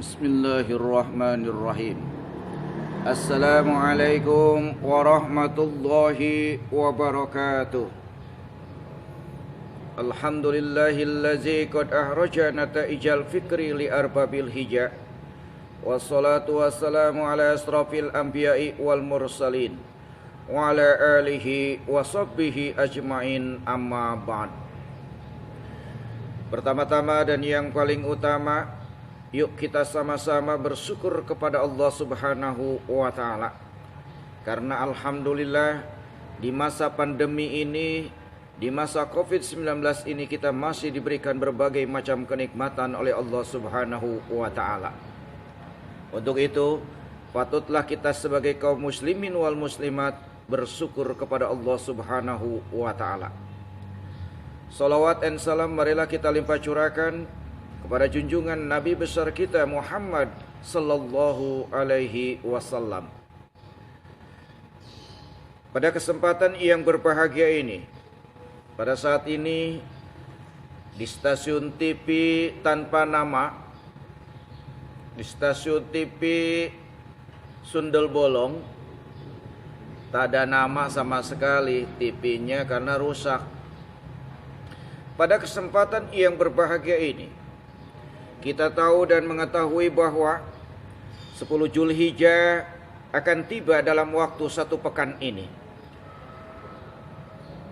Bismillahirrahmanirrahim. Assalamualaikum warahmatullahi wabarakatuh. Alhamdulillahillazi qad ahraja nata'ijal fikri li arbabil hija. Wassalatu wassalamu ala asrafil anbiya'i wal mursalin wa ala alihi wa sahbihi ajma'in, amma ba'd. Pertama-tama dan yang paling utama, yuk kita sama-sama bersyukur kepada Allah Subhanahu wa ta'ala. Karena alhamdulillah di masa pandemi ini, di masa COVID-19 ini, kita masih diberikan berbagai macam kenikmatan oleh Allah Subhanahu wa ta'ala. Untuk itu, patutlah kita sebagai kaum muslimin wal muslimat bersyukur kepada Allah Subhanahu wa ta'ala. Salawat dan salam marilah kita limpah curahkan kepada junjungan Nabi besar kita Muhammad sallallahu alaihi wasallam. Pada kesempatan yang berbahagia ini, pada saat ini di stasiun TV tanpa nama, di stasiun TV Sundel Bolong, tak ada nama sama sekali TV-nya karena rusak. Pada kesempatan yang berbahagia ini, kita tahu dan mengetahui bahwa 10 Zulhijjah akan tiba dalam waktu 1 pekan ini.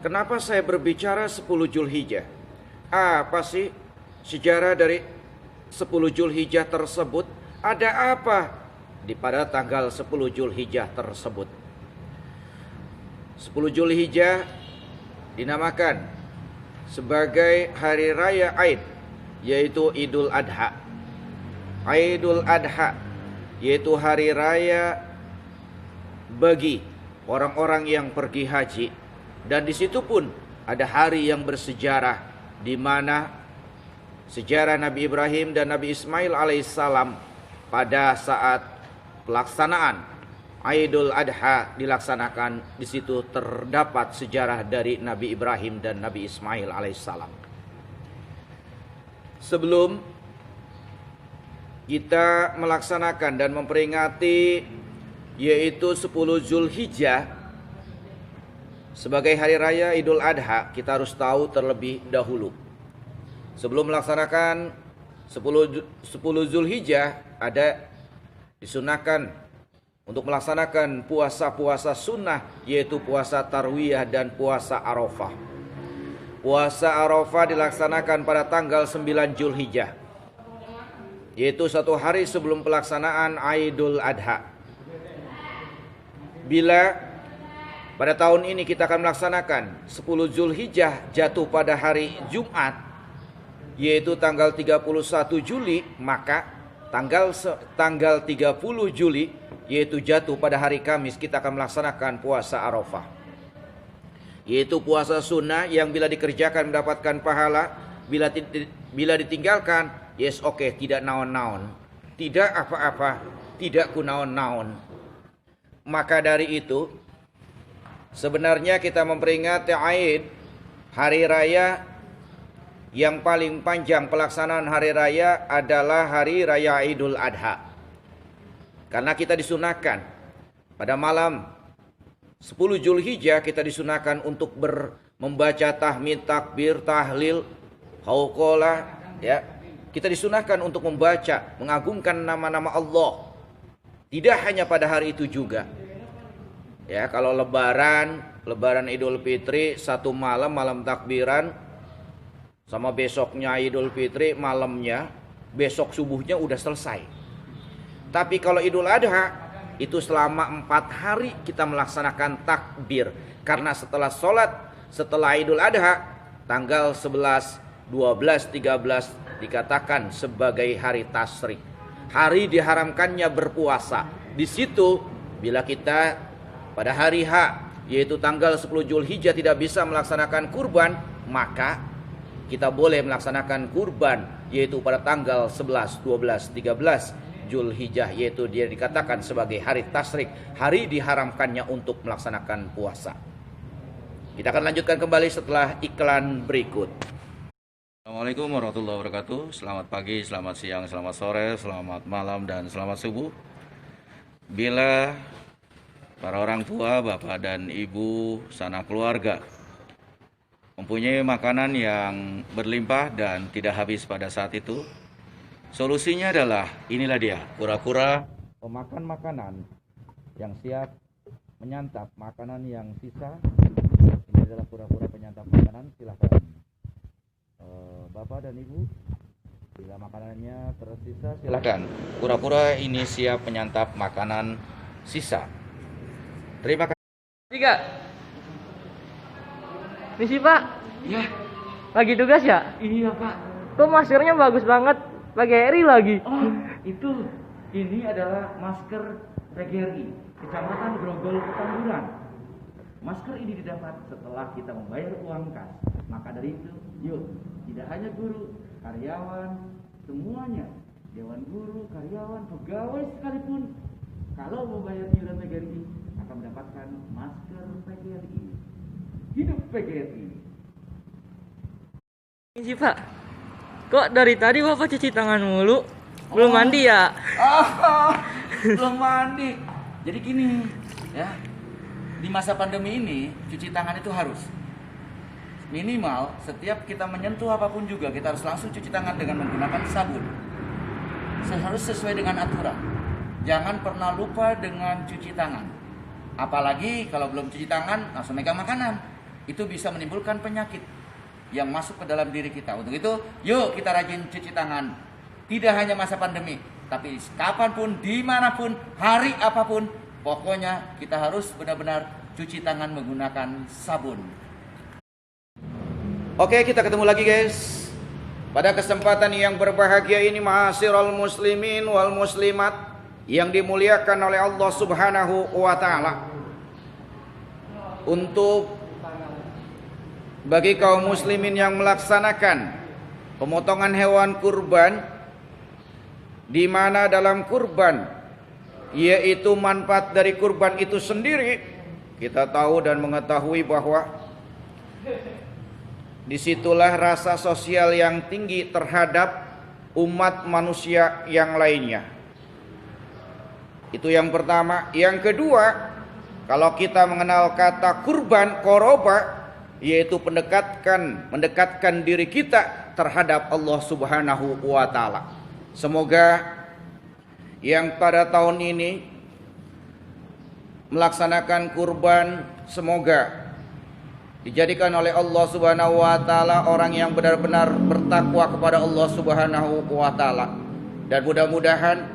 Kenapa saya berbicara 10 Zulhijjah? Apa sih sejarah dari 10 Zulhijjah tersebut? Ada apa pada tanggal 10 Zulhijjah tersebut? 10 Zulhijjah dinamakan sebagai hari raya Aid, yaitu Idul Adha. Idul Adha yaitu hari raya bagi orang-orang yang pergi haji, dan di situ pun ada hari yang bersejarah, di mana sejarah Nabi Ibrahim dan Nabi Ismail alaihissalam pada saat pelaksanaan Idul Adha dilaksanakan. Di situ terdapat sejarah dari Nabi Ibrahim dan Nabi Ismail alaihissalam. Sebelum kita melaksanakan dan memperingati yaitu 10 Zulhijjah sebagai hari raya Idul Adha, kita harus tahu terlebih dahulu. Sebelum melaksanakan 10 Zulhijjah, ada disunahkan untuk melaksanakan puasa-puasa sunnah, yaitu puasa Tarwiyah dan puasa Arafah. Puasa Arafah dilaksanakan pada tanggal 9 Zulhijjah, yaitu 1 hari sebelum pelaksanaan Idul Adha. Bila pada tahun ini kita akan melaksanakan 10 Zulhijjah jatuh pada hari Jumat, yaitu tanggal 31 Juli, maka tanggal 30 Juli yaitu jatuh pada hari Kamis, kita akan melaksanakan puasa Arafah, yaitu puasa sunnah yang bila dikerjakan mendapatkan pahala, bila ditinggalkan yes oke, tidak naon-naon, tidak apa-apa, tidak kunaon-naon. Maka dari itu sebenarnya kita memperingati Aid, hari raya yang paling panjang pelaksanaan hari raya adalah hari raya Idul Adha. Karena kita disunahkan pada malam 10 Zulhijjah, kita disunahkan untuk membaca tahmid, takbir, tahlil, hauqalah, ya. Kita disunahkan untuk membaca, mengagungkan nama-nama Allah. Tidak hanya pada hari itu juga. Ya, kalau lebaran Idul Fitri, 1 malam takbiran, sama besoknya Idul Fitri malamnya, besok subuhnya udah selesai. Tapi kalau Idul Adha itu selama 4 hari kita melaksanakan takbir. Karena setelah Idul Adha tanggal 11, 12, 13 dikatakan sebagai hari tasyrik, hari diharamkannya berpuasa. Di situ bila kita pada hari H, yaitu tanggal 10 Zulhijjah tidak bisa melaksanakan kurban, maka kita boleh melaksanakan kurban yaitu pada tanggal 11, 12, 13 Zulhijjah, yaitu dia dikatakan sebagai hari tasyrik, hari diharamkannya untuk melaksanakan puasa. Kita akan lanjutkan kembali setelah iklan berikut. Assalamualaikum warahmatullahi wabarakatuh. Selamat pagi, selamat siang, selamat sore, selamat malam, dan selamat subuh. Bila para orang tua, bapak dan ibu, sanak keluarga mempunyai makanan yang berlimpah dan tidak habis pada saat itu, solusinya adalah inilah dia, kura-kura pemakan makanan yang siap menyantap makanan yang sisa. Ini adalah kura-kura penyantap makanan. Silahkan Bapak dan Ibu, bila makanannya tersisa, silakan. Kura-kura ini siap menyantap makanan sisa. Terima kasih. Tiga. Misi Pak. Ya, Lagi tugas ya? iya Pak. Kok maskernya bagus banget. Pakai eri lagi. Oh, ini adalah masker PGRI, Kecamatan Grogol, Petamburan. Masker ini didapat setelah kita membayar uang kas. Maka dari itu, yuk, tidak hanya guru, karyawan, semuanya, dewan guru, karyawan, pegawai sekalipun, kalau membayar iuran PGRI akan mendapatkan masker PGRI. Hidup PGRI. Misi Pak. Kok dari tadi Bapak cuci tangan mulu? Belum mandi ya? Oh, belum mandi. Jadi gini, ya. Di masa pandemi ini, cuci tangan itu harus. Minimal setiap kita menyentuh apapun juga, kita harus langsung cuci tangan dengan menggunakan sabun. Harus sesuai dengan aturan. Jangan pernah lupa dengan cuci tangan. Apalagi kalau belum cuci tangan, langsung megang makanan. Itu bisa menimbulkan penyakit yang masuk ke dalam diri kita. Untuk itu, yuk kita rajin cuci tangan. Tidak hanya masa pandemi, tapi kapanpun, dimanapun, hari apapun, pokoknya kita harus benar-benar cuci tangan menggunakan sabun. Oke, kita ketemu lagi guys. Pada kesempatan yang berbahagia ini, ma'asyiral muslimin wal muslimat yang dimuliakan oleh Allah Subhanahu wa taala. Untuk bagi kaum muslimin yang melaksanakan pemotongan hewan kurban, di mana dalam kurban yaitu manfaat dari kurban itu sendiri, kita tahu dan mengetahui bahwa disitulah rasa sosial yang tinggi terhadap umat manusia yang lainnya. Itu yang pertama. Yang kedua, kalau kita mengenal kata kurban, koroba, yaitu mendekatkan diri kita terhadap Allah Subhanahu wa taala. Semoga yang pada tahun ini melaksanakan kurban, semoga dijadikan oleh Allah Subhanahu wa taala orang yang benar-benar bertakwa kepada Allah Subhanahu wa taala. Dan mudah-mudahan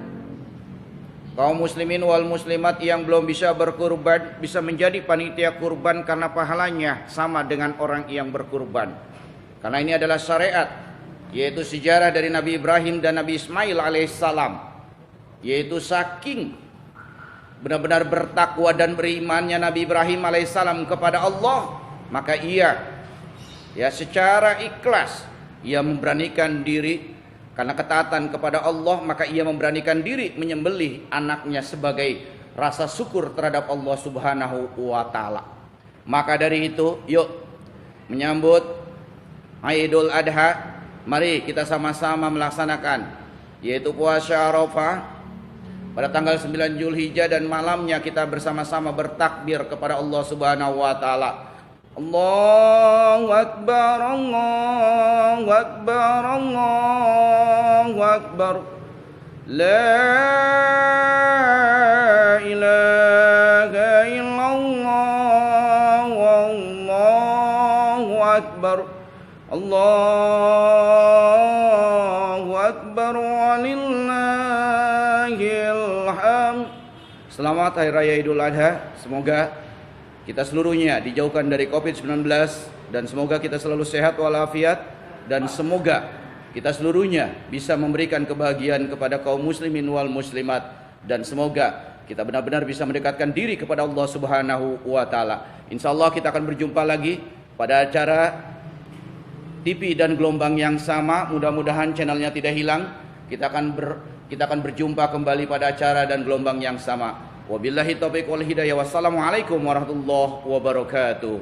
kaum muslimin wal muslimat yang belum bisa berkurban bisa menjadi panitia kurban, karena pahalanya sama dengan orang yang berkurban. Karena ini adalah syariat, yaitu sejarah dari Nabi Ibrahim dan Nabi Ismail alaihissalam, yaitu saking benar-benar bertakwa dan berimannya Nabi Ibrahim alaihissalam kepada Allah, maka ia secara ikhlas ia memberanikan diri karena ketaatan kepada Allah, maka ia memberanikan diri menyembelih anaknya sebagai rasa syukur terhadap Allah Subhanahu wa taala. Maka dari itu, yuk menyambut Idul Adha, mari kita sama-sama melaksanakan yaitu puasa Arafah pada tanggal 9 Zulhijjah, dan malamnya kita bersama-sama bertakbir kepada Allah Subhanahu wa taala. Allahu Akbar, Allahu Akbar, Allahu Akbar. La ilaha illallah, Allahu Akbar. Allahu Akbar, walillahil hamd. Selamat Hari Raya Idul Adha. Semoga kita seluruhnya dijauhkan dari COVID-19, dan semoga kita selalu sehat walafiat, dan semoga kita seluruhnya bisa memberikan kebahagiaan kepada kaum muslimin wal muslimat, dan semoga kita benar-benar bisa mendekatkan diri kepada Allah Subhanahu wa taala. Insyaallah kita akan berjumpa lagi pada acara TV dan gelombang yang sama. Mudah-mudahan channelnya tidak hilang. Kita akan berjumpa kembali pada acara dan gelombang yang sama. Wabillahi taufiq wal hidayah. Wassalamualaikum warahmatullahi wabarakatuh.